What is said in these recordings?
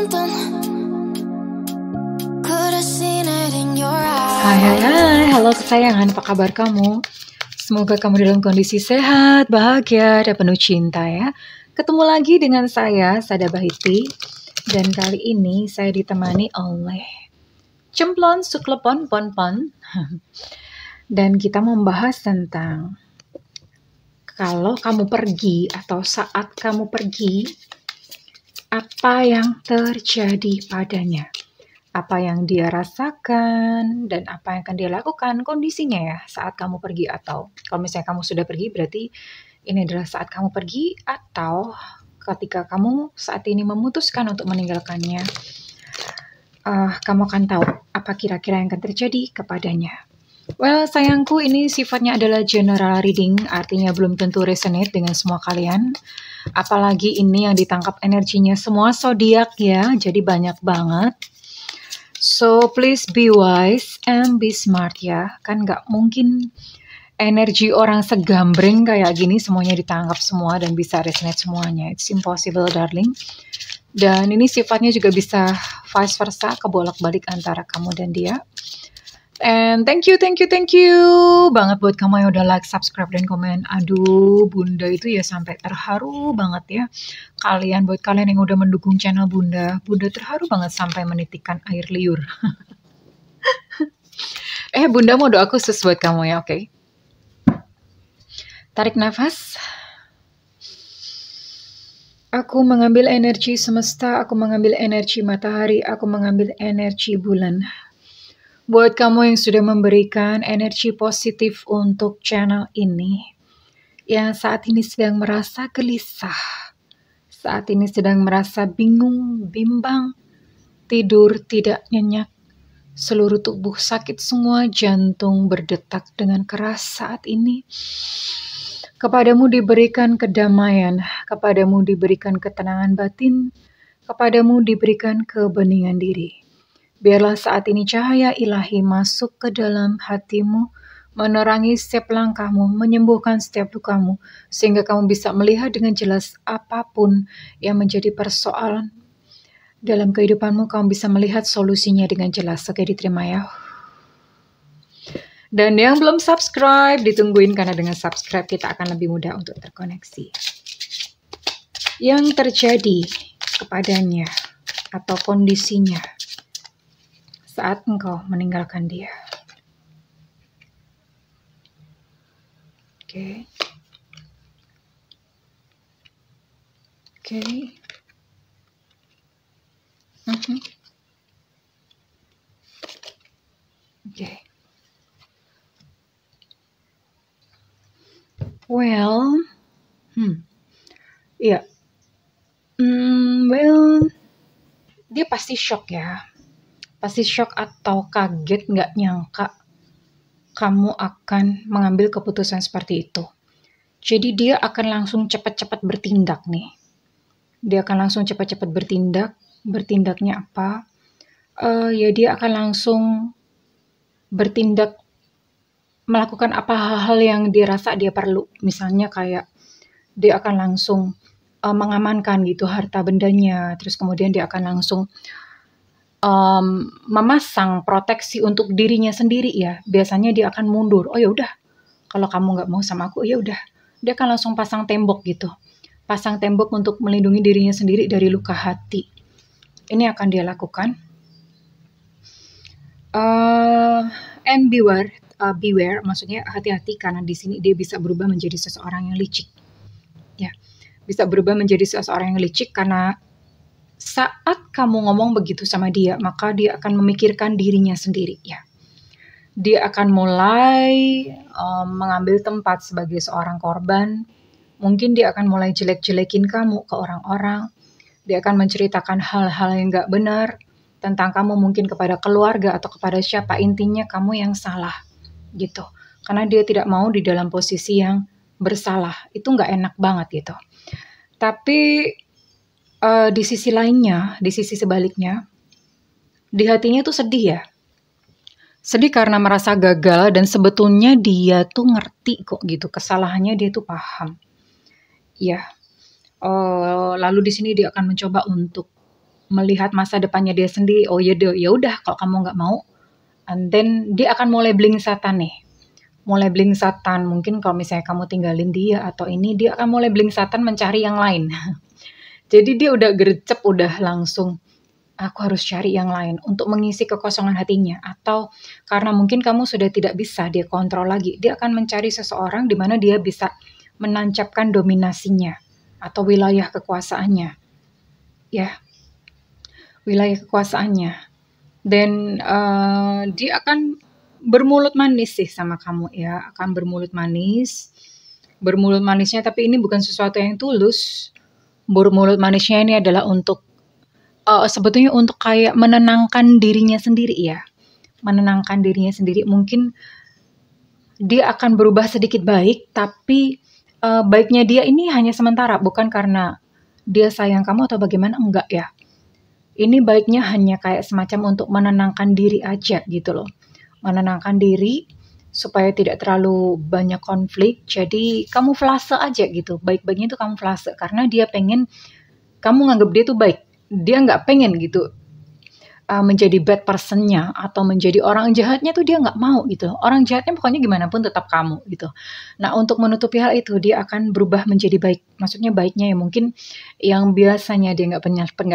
something. Could have seen it in your eyes. Hai, halo kesayangan, apa kabar kamu? Semoga kamu dalam kondisi sehat, bahagia, dan penuh cinta ya. Ketemu lagi dengan saya, Sada Bahiti. Dan kali ini saya ditemani oleh Cemplon Suklepon Ponpon. Dan kita membahas tentang kalau kamu pergi atau saat kamu pergi, apa yang terjadi padanya? Apa yang dia rasakan dan apa yang akan dia lakukan kondisinya ya saat kamu pergi, atau kalau misalnya kamu sudah pergi berarti ini adalah saat kamu pergi, atau ketika kamu saat ini memutuskan untuk meninggalkannya, kamu akan tahu apa kira-kira yang akan terjadi kepadanya. Well, sayangku, ini sifatnya adalah general reading, artinya belum tentu resonate dengan semua kalian. Apalagi ini yang ditangkap energinya semua zodiak ya, jadi banyak banget. So please be wise and be smart ya. Kan nggak mungkin energi orang segambreng kayak gini semuanya ditangkap semua dan bisa resonate semuanya. It's impossible darling. Dan ini sifatnya juga bisa vice versa, kebolak-balik antara kamu dan dia. And thank you banget buat kamu yang udah like, subscribe, dan komen. Aduh, Bunda itu ya sampai terharu banget ya. Buat kalian yang udah mendukung channel Bunda terharu banget sampai menitikkan air liur. Bunda mau doa khusus buat kamu ya, oke? Tarik nafas. Aku mengambil energi semesta, aku mengambil energi matahari, aku mengambil energi bulan. Buat kamu yang sudah memberikan energi positif untuk channel ini, yang saat ini sedang merasa gelisah, saat ini sedang merasa bingung, bimbang, tidur tidak nyenyak, seluruh tubuh sakit semua, jantung berdetak dengan keras saat ini. Kepadamu diberikan kedamaian, kepadamu diberikan ketenangan batin, kepadamu diberikan kebeningan diri. Biarlah saat ini cahaya ilahi masuk ke dalam hatimu, menerangi setiap langkahmu, menyembuhkan setiap lukamu, sehingga kamu bisa melihat dengan jelas apapun yang menjadi persoalan dalam kehidupanmu, kamu bisa melihat solusinya dengan jelas. Oke, diterima ya. Dan yang belum subscribe, ditungguin, karena dengan subscribe kita akan lebih mudah untuk terkoneksi. Yang terjadi kepadanya atau kondisinya saat engkau meninggalkan dia. Oke. Well, iya. Well, dia pasti shock ya. Pasti shock atau kaget, nggak nyangka kamu akan mengambil keputusan seperti itu. Jadi dia akan langsung cepat-cepat bertindak nih. Dia akan langsung cepat-cepat bertindak. Bertindaknya apa? Ya dia akan langsung bertindak, melakukan apa hal-hal yang dia rasa dia perlu. Misalnya kayak dia akan langsung mengamankan gitu harta bendanya. Terus kemudian dia akan langsung memasang proteksi untuk dirinya sendiri ya. Biasanya dia akan mundur. Oh ya udah, kalau kamu nggak mau sama aku, ya udah. Dia akan langsung pasang tembok gitu. Pasang tembok untuk melindungi dirinya sendiri dari luka hati. Ini akan dia lakukan. And beware, maksudnya hati-hati, karena di sini dia bisa berubah menjadi seseorang yang licik. Ya, bisa berubah menjadi seseorang yang licik karena saat kamu ngomong begitu sama dia, maka dia akan memikirkan dirinya sendiri ya. Dia akan mulai mengambil tempat sebagai seorang korban. Mungkin dia akan mulai jelek-jelekin kamu ke orang-orang. Dia akan menceritakan hal-hal yang gak benar tentang kamu, mungkin kepada keluarga atau kepada siapa. Intinya kamu yang salah gitu. Karena dia tidak mau di dalam posisi yang bersalah. Itu gak enak banget gitu. Tapi di sisi lainnya, di sisi sebaliknya, di hatinya tuh sedih ya. Sedih karena merasa gagal, dan sebetulnya dia tuh ngerti kok gitu, kesalahannya dia tuh paham. Ya, lalu di sini dia akan mencoba untuk melihat masa depannya dia sendiri. Oh ya udah kalau kamu nggak mau, and then dia akan mulai bling setan nih. Mulai bling setan, mungkin kalau misalnya kamu tinggalin dia atau ini, dia akan mulai bling setan mencari yang lain. Jadi dia udah gercep, udah langsung, aku harus cari yang lain untuk mengisi kekosongan hatinya. Atau karena mungkin kamu sudah tidak bisa dia kontrol lagi, dia akan mencari seseorang di mana dia bisa menancapkan dominasinya atau wilayah kekuasaannya. Ya, wilayah kekuasaannya. Dan dia akan bermulut manis sih sama kamu ya, akan bermulut manis. Bermulut manisnya tapi ini bukan sesuatu yang tulus. Bermulut manisnya ini adalah untuk sebetulnya untuk kayak menenangkan dirinya sendiri ya. Menenangkan dirinya sendiri. Mungkin dia akan berubah sedikit baik, tapi baiknya dia ini hanya sementara, bukan karena dia sayang kamu atau bagaimana, enggak ya. Ini baiknya hanya kayak semacam untuk menenangkan diri aja gitu loh. Menenangkan diri supaya tidak terlalu banyak konflik. Jadi kamuflase aja gitu. Baik-baiknya itu kamuflase karena dia pengen kamu nganggap dia tuh baik. Dia nggak pengen gitu menjadi bad personnya atau menjadi orang jahatnya tuh dia nggak mau gitu. Orang jahatnya pokoknya gimana pun tetap kamu gitu. Nah untuk menutupi hal itu dia akan berubah menjadi baik. Maksudnya baiknya ya mungkin yang biasanya dia nggak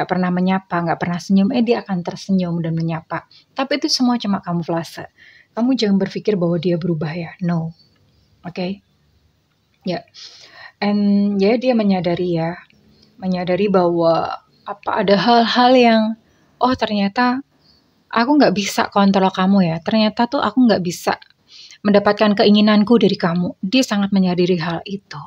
pernah menyapa, nggak pernah senyum, dia akan tersenyum dan menyapa. Tapi itu semua cuma kamuflase. Kamu jangan berpikir bahwa dia berubah ya. No. Oke? Ya. And ya dia menyadari bahwa ada hal-hal yang ternyata aku nggak bisa kontrol kamu ya. Ternyata tuh aku nggak bisa mendapatkan keinginanku dari kamu. Dia sangat menyadari hal itu.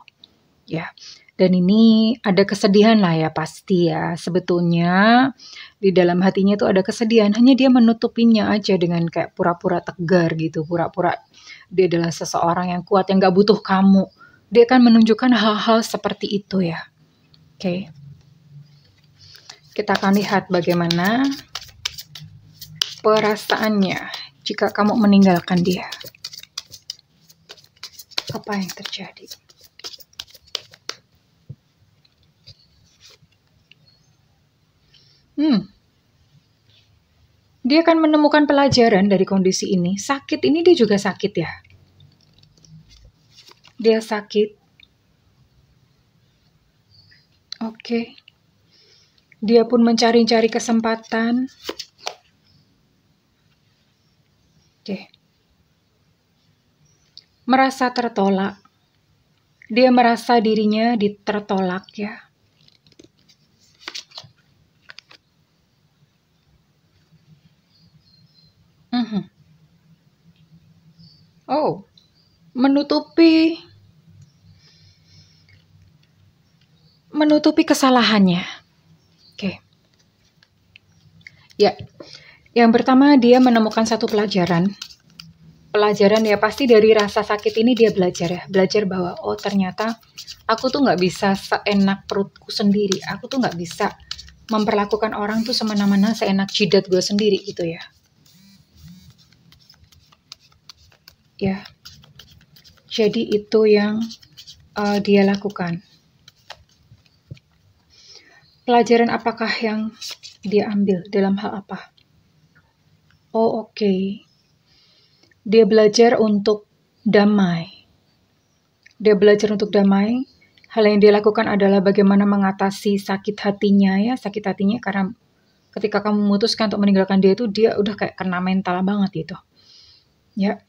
Ya. Dan ini ada kesedihan lah ya pasti ya. Sebetulnya di dalam hatinya tuh ada kesedihan. Hanya dia menutupinya aja dengan kayak pura-pura tegar gitu. Pura-pura dia adalah seseorang yang kuat yang gak butuh kamu. Dia akan menunjukkan hal-hal seperti itu ya. Oke. Kita akan lihat bagaimana perasaannya jika kamu meninggalkan dia. Apa yang terjadi? Dia akan menemukan pelajaran dari kondisi ini. Sakit ini dia juga sakit ya. Dia sakit. Oke. Dia pun mencari-cari kesempatan. Oke. Merasa tertolak. Dia merasa dirinya tertolak ya. Oh, menutupi kesalahannya. Oke. Ya, yang pertama dia menemukan satu pelajaran. Pelajaran ya pasti dari rasa sakit ini dia belajar ya. Belajar bahwa ternyata aku tuh nggak bisa seenak perutku sendiri. Aku tuh nggak bisa memperlakukan orang tuh semena-mena seenak jidat gue sendiri gitu ya. Ya, jadi itu yang dia lakukan. Pelajaran apakah yang dia ambil dalam hal apa? Oke. Dia belajar untuk damai. Dia belajar untuk damai. Hal yang dia lakukan adalah bagaimana mengatasi sakit hatinya ya, sakit hatinya karena ketika kamu memutuskan untuk meninggalkan dia itu dia udah kayak kena mental banget gitu. Ya.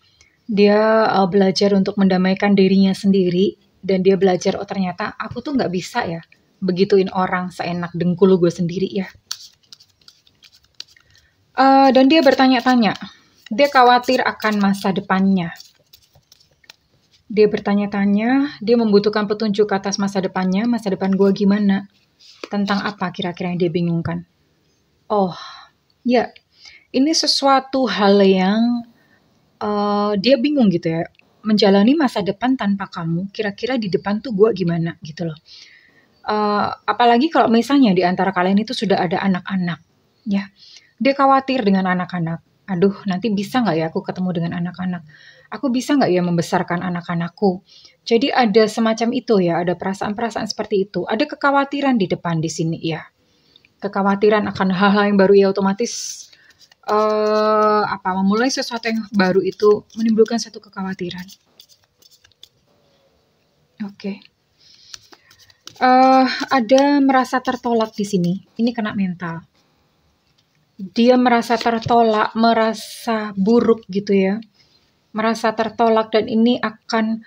Dia belajar untuk mendamaikan dirinya sendiri dan dia belajar ternyata aku tuh nggak bisa ya begituin orang seenak dengkul gue sendiri ya. Dan dia bertanya-tanya, dia khawatir akan masa depannya. Dia bertanya-tanya, dia membutuhkan petunjuk atas masa depannya, masa depan gue gimana, tentang apa kira-kira yang dia bingungkan. Ya, ini sesuatu hal yang dia bingung gitu ya, menjalani masa depan tanpa kamu, kira-kira di depan tuh gue gimana gitu loh. Apalagi kalau misalnya di antara kalian itu sudah ada anak-anak, ya, dia khawatir dengan anak-anak. Aduh, nanti bisa nggak ya aku ketemu dengan anak-anak? Aku bisa nggak ya membesarkan anak-anakku? Jadi ada semacam itu ya, ada perasaan-perasaan seperti itu, ada kekhawatiran di depan di sini ya. kekhawatiran akan hal-hal yang baru, ya otomatis memulai sesuatu yang baru itu menimbulkan satu kekhawatiran. Oke. Ada merasa tertolak di sini. Ini kena mental. Dia merasa tertolak, merasa buruk gitu ya. Merasa tertolak, dan ini akan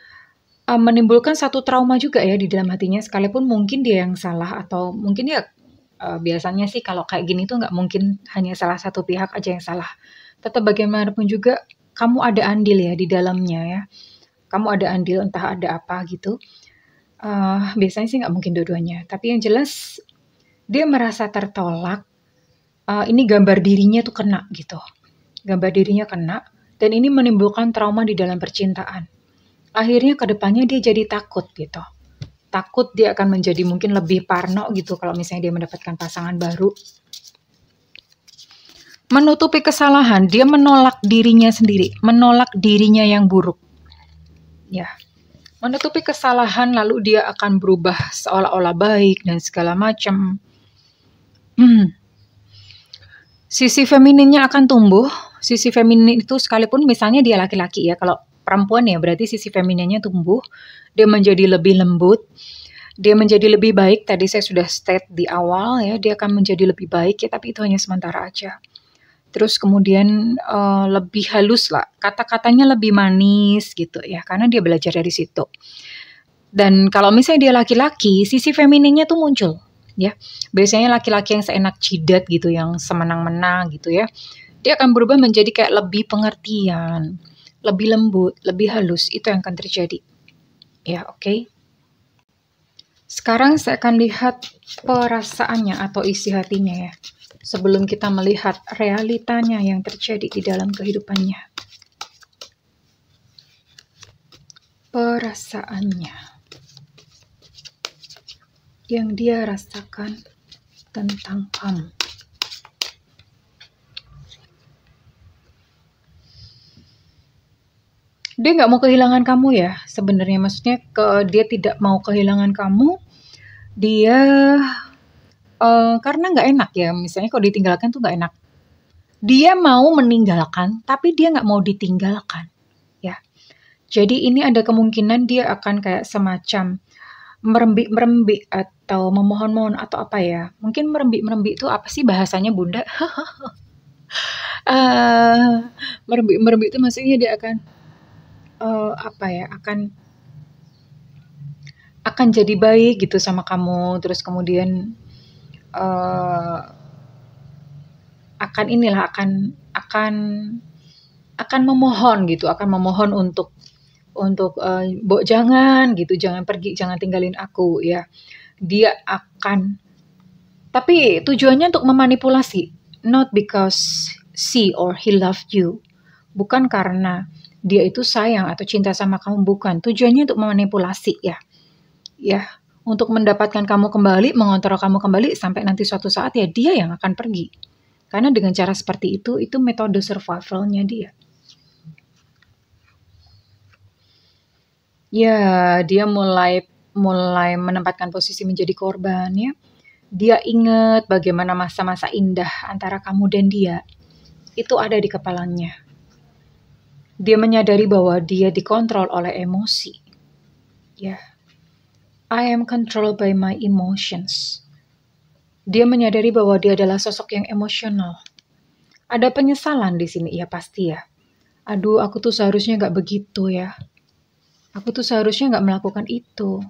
menimbulkan satu trauma juga ya di dalam hatinya, sekalipun mungkin dia yang salah, atau mungkin ya biasanya sih kalau kayak gini tuh nggak mungkin hanya salah satu pihak aja yang salah. Tetap bagaimanapun juga kamu ada andil ya di dalamnya ya. Kamu ada andil, entah ada apa gitu. Biasanya sih nggak mungkin dua-duanya. Tapi yang jelas dia merasa tertolak. Ini gambar dirinya tuh kena gitu. Gambar dirinya kena. Dan ini menimbulkan trauma di dalam percintaan. Akhirnya ke depannya dia jadi takut gitu. Takut dia akan menjadi mungkin lebih parno gitu kalau misalnya dia mendapatkan pasangan baru. Menutupi kesalahan, dia menolak dirinya sendiri, menolak dirinya yang buruk. Ya, menutupi kesalahan lalu dia akan berubah seolah-olah baik dan segala macam. Sisi femininnya akan tumbuh. Sisi feminin itu sekalipun misalnya dia laki-laki ya, kalau perempuan ya berarti sisi femininnya tumbuh. Dia menjadi lebih lembut. Dia menjadi lebih baik. Tadi saya sudah state di awal ya, dia akan menjadi lebih baik ya, tapi itu hanya sementara aja. Terus kemudian lebih halus lah, kata-katanya lebih manis gitu ya, karena dia belajar dari situ. Dan kalau misalnya dia laki-laki, sisi femininnya tuh muncul ya. Biasanya laki-laki yang seenak jidat gitu, yang semenang-menang gitu ya, dia akan berubah menjadi kayak lebih pengertian, lebih lembut, lebih halus. Itu yang akan terjadi ya. Oke. Sekarang saya akan lihat perasaannya atau isi hatinya ya, sebelum kita melihat realitanya yang terjadi di dalam kehidupannya. Perasaannya yang dia rasakan tentang kamu. Dia nggak mau kehilangan kamu ya sebenarnya, maksudnya dia tidak mau kehilangan kamu. Dia karena nggak enak ya, misalnya kalau ditinggalkan tuh nggak enak. Dia mau meninggalkan, tapi dia nggak mau ditinggalkan ya. Jadi ini ada kemungkinan dia akan kayak semacam merembik-merembik atau memohon-mohon atau apa ya. Mungkin merembik-merembik itu apa sih bahasanya Bunda? Merembik-merembik itu maksudnya dia akan akan jadi baik gitu sama kamu, terus kemudian akan memohon gitu, akan memohon untuk Mbok jangan gitu, jangan pergi, jangan tinggalin aku ya. Dia akan, tapi tujuannya untuk memanipulasi, not because she or he loved you, bukan karena dia itu sayang atau cinta sama kamu, bukan. Tujuannya untuk memanipulasi ya, untuk mendapatkan kamu kembali, mengontrol kamu kembali, sampai nanti suatu saat ya dia yang akan pergi. Karena dengan cara seperti itu metode survivalnya dia. Ya, dia mulai menempatkan posisi menjadi korban ya. Dia ingat bagaimana masa-masa indah antara kamu dan dia. Itu ada di kepalanya. Dia menyadari bahwa dia dikontrol oleh emosi. Ya. I am controlled by my emotions. Dia menyadari bahwa dia adalah sosok yang emosional. Ada penyesalan di sini, ya pasti ya. Aduh, aku tuh seharusnya gak begitu ya. Aku tuh seharusnya gak melakukan itu.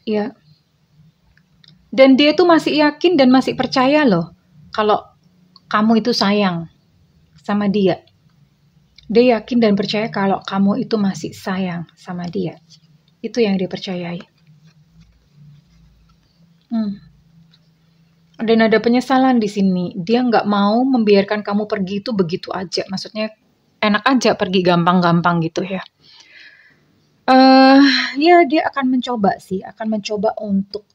Ya. Dan dia tuh masih yakin dan masih percaya loh, kalau kamu itu sayang sama dia. Dia yakin dan percaya kalau kamu itu masih sayang sama dia. Itu yang dia percayai. Dan ada penyesalan di sini. Dia nggak mau membiarkan kamu pergi itu begitu aja. Maksudnya enak aja pergi gampang-gampang gitu ya. Ya dia akan mencoba sih. Akan mencoba untuk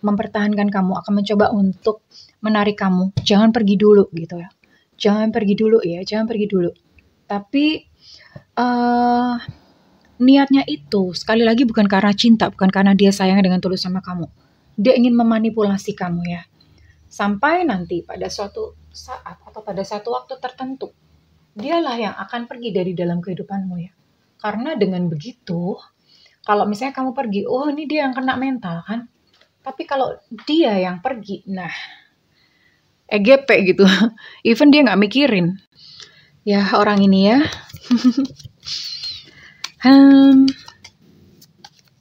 mempertahankan kamu. Akan mencoba untuk menarik kamu. Jangan pergi dulu gitu ya. Jangan pergi dulu ya. Jangan pergi dulu. Tapi niatnya itu sekali lagi bukan karena cinta, bukan karena dia sayang dengan tulus sama kamu. Dia ingin memanipulasi kamu ya. Sampai nanti pada suatu saat atau pada satu waktu tertentu, dialah yang akan pergi dari dalam kehidupanmu ya. Karena dengan begitu, kalau misalnya kamu pergi, oh ini dia yang kena mental kan. Tapi kalau dia yang pergi, nah EGP gitu. Even dia nggak mikirin. Ya orang ini ya.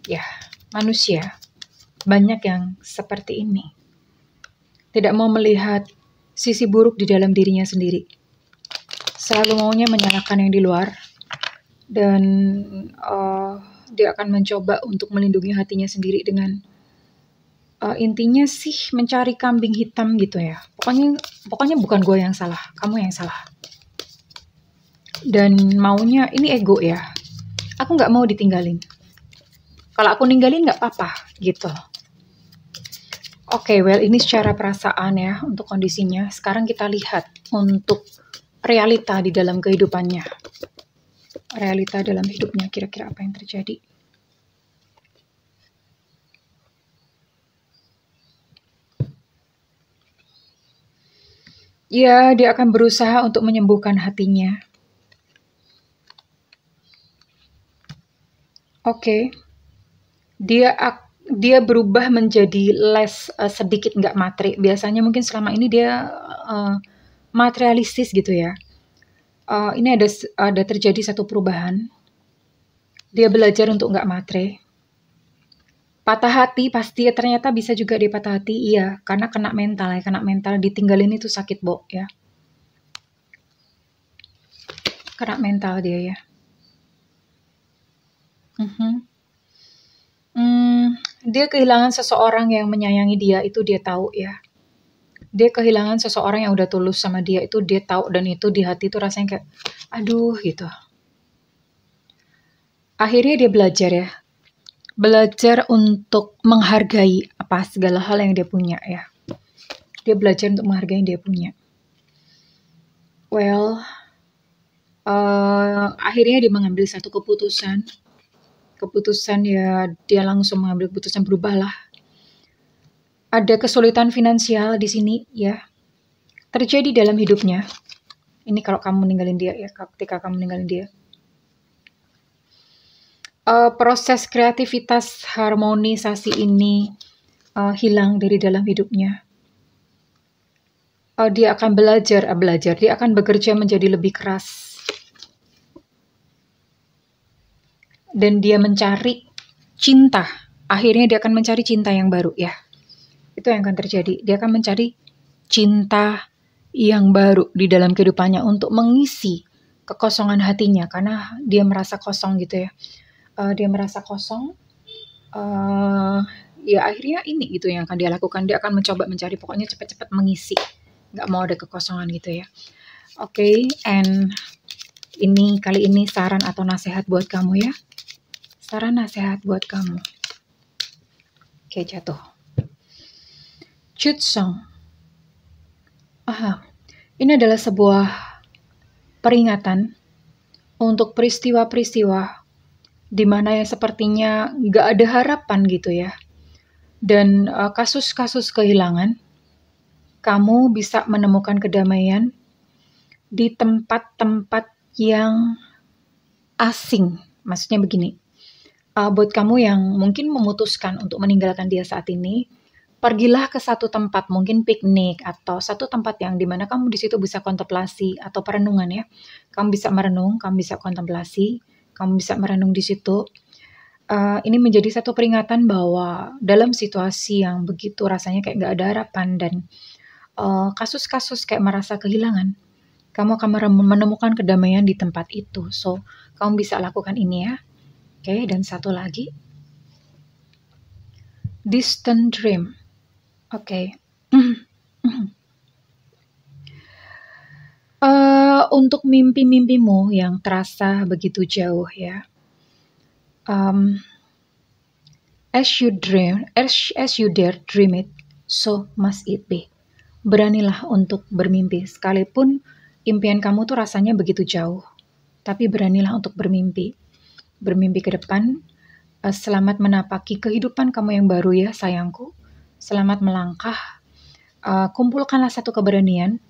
Ya manusia banyak yang seperti ini. Tidak mau melihat sisi buruk di dalam dirinya sendiri. Selalu maunya menyalahkan yang di luar. Dan dia akan mencoba untuk melindungi hatinya sendiri dengan intinya sih mencari kambing hitam gitu ya. Pokoknya bukan gue yang salah, kamu yang salah. Dan maunya ini ego ya. Aku nggak mau ditinggalin. Kalau aku ninggalin nggak apa-apa gitu. Oke, well ini secara perasaan ya untuk kondisinya. Sekarang kita lihat untuk realita di dalam kehidupannya. Realita dalam hidupnya kira-kira apa yang terjadi. Ya, dia akan berusaha untuk menyembuhkan hatinya. Oke. Dia berubah menjadi less sedikit nggak materi. Biasanya mungkin selama ini dia materialistis gitu ya. Ini ada terjadi satu perubahan. Dia belajar untuk nggak materi. Patah hati pasti ya, ternyata bisa juga dia patah hati. Iya, karena kena mental ya. Kena mental ditinggalin itu sakit, Bo ya. Kena mental dia ya. Dia kehilangan seseorang yang menyayangi dia, itu dia tahu ya. Dia kehilangan seseorang yang udah tulus sama dia, itu dia tahu, dan itu di hati itu rasanya kayak aduh gitu. Akhirnya dia belajar ya. Belajar untuk menghargai apa segala hal yang dia punya ya. Dia belajar untuk menghargai yang dia punya. Well, akhirnya dia mengambil satu keputusan. Keputusan ya, dia langsung mengambil keputusan, berubahlah. Ada kesulitan finansial di sini ya. Terjadi dalam hidupnya. Ini kalau kamu ninggalin dia ya, ketika kamu ninggalin dia. Proses kreativitas harmonisasi ini hilang dari dalam hidupnya. Dia akan belajar, dia akan bekerja menjadi lebih keras. Dan dia mencari cinta. Akhirnya dia akan mencari cinta yang baru ya. Itu yang akan terjadi. Dia akan mencari cinta yang baru di dalam kehidupannya untuk mengisi kekosongan hatinya. Karena dia merasa kosong gitu ya. Dia merasa kosong. Ya akhirnya ini gitu yang akan dia lakukan. Dia akan mencoba mencari, pokoknya cepat-cepat mengisi. Nggak mau ada kekosongan gitu ya. Oke, and ini kali ini saran atau nasihat buat kamu ya. Saran nasihat buat kamu. Oke, jatuh. Chutsong. Ini adalah sebuah peringatan untuk peristiwa-peristiwa di mana yang sepertinya nggak ada harapan gitu ya. Dan kasus-kasus kehilangan, kamu bisa menemukan kedamaian di tempat-tempat yang asing. Maksudnya begini, buat kamu yang mungkin memutuskan untuk meninggalkan dia saat ini, pergilah ke satu tempat, mungkin piknik atau satu tempat yang dimana kamu di situ bisa kontemplasi atau perenungan ya. Kamu bisa merenung, kamu bisa kontemplasi, kamu bisa merenung di situ. Ini menjadi satu peringatan bahwa dalam situasi yang begitu rasanya kayak gak ada harapan dan kasus-kasus kayak merasa kehilangan, kamu akan menemukan kedamaian di tempat itu. So, kamu bisa lakukan ini ya. Oke, dan satu lagi. Distant dream. Oke. Untuk mimpi-mimpimu yang terasa begitu jauh ya. As you dare dream it, so must it be. Beranilah untuk bermimpi, sekalipun impian kamu tuh rasanya begitu jauh. Tapi beranilah untuk bermimpi. Bermimpi ke depan. Selamat menapaki kehidupan kamu yang baru ya sayangku. selamat melangkah. Kumpulkanlah satu keberanian.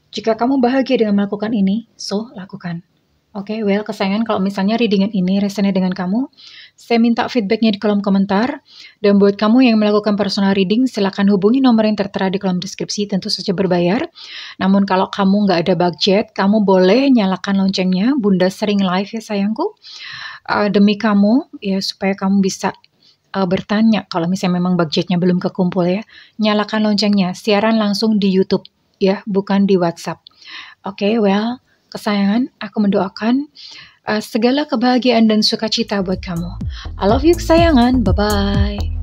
Jika kamu bahagia dengan melakukan ini, so lakukan. Oke, well kesayangan, kalau misalnya readingan ini resonate dengan kamu, saya minta feedbacknya di kolom komentar. Dan buat kamu yang melakukan personal reading, silakan hubungi nomor yang tertera di kolom deskripsi, tentu saja berbayar. Namun kalau kamu nggak ada budget, kamu boleh nyalakan loncengnya. Bunda sering live ya sayangku, demi kamu ya, supaya kamu bisa bertanya kalau misalnya memang budgetnya belum kekumpul ya. Nyalakan loncengnya, siaran langsung di YouTube ya, bukan di WhatsApp. Oke, well kesayangan, aku mendoakan segala kebahagiaan dan sukacita buat kamu. I love you kesayangan, bye-bye.